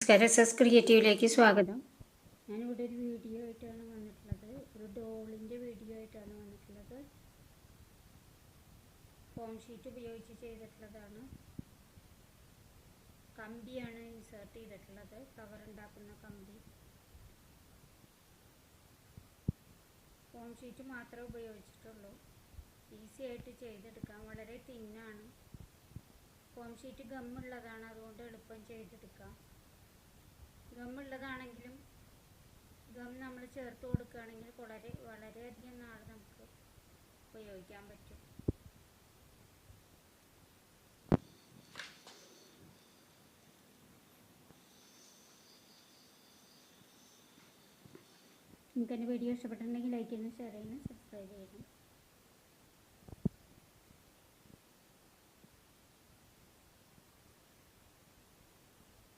നമസ്കാരം, എസ് ക്രിയേറ്റീവിലേക്ക് സ്വാഗതം. ഞാനിവിടെ ഒരു വീഡിയോ ആയിട്ടാണ് വന്നിട്ടുള്ളത്. ഒരു ഡോളിൻ്റെ വീഡിയോ ആയിട്ടാണ് വന്നിട്ടുള്ളത്. ഫോം ഷീറ്റ് ഉപയോഗിച്ച് ചെയ്തിട്ടുള്ളതാണ്. കമ്പിയാണ് ഇൻസേർട്ട് ചെയ്തിട്ടുള്ളത്, കവർ ഉണ്ടാക്കുന്ന കമ്പി. ഫോം ഷീറ്റ് മാത്രമേ ഉപയോഗിച്ചിട്ടുള്ളൂ. ഈസി ആയിട്ട് ചെയ്തെടുക്കാം, വളരെ തിന്നാണ്. ഫോം ഷീറ്റ് ഗമ്മുള്ളതാണ്, അതുകൊണ്ട് എളുപ്പം ചെയ്തെടുക്കാം. ഗമ്മുള്ളതാണെങ്കിലും ഗം നമ്മൾ ചേർത്ത് കൊടുക്കുകയാണെങ്കിൽ വളരെയധികം നാൾ നമുക്ക് ഉപയോഗിക്കാൻ പറ്റും. നിങ്ങൾക്ക് എൻ്റെ വീഡിയോ ഇഷ്ടപ്പെട്ടിട്ടുണ്ടെങ്കിൽ ലൈക്ക് ചെയ്യണം, ഷെയർ ചെയ്യണം, സബ്സ്ക്രൈബ് ചെയ്യണം.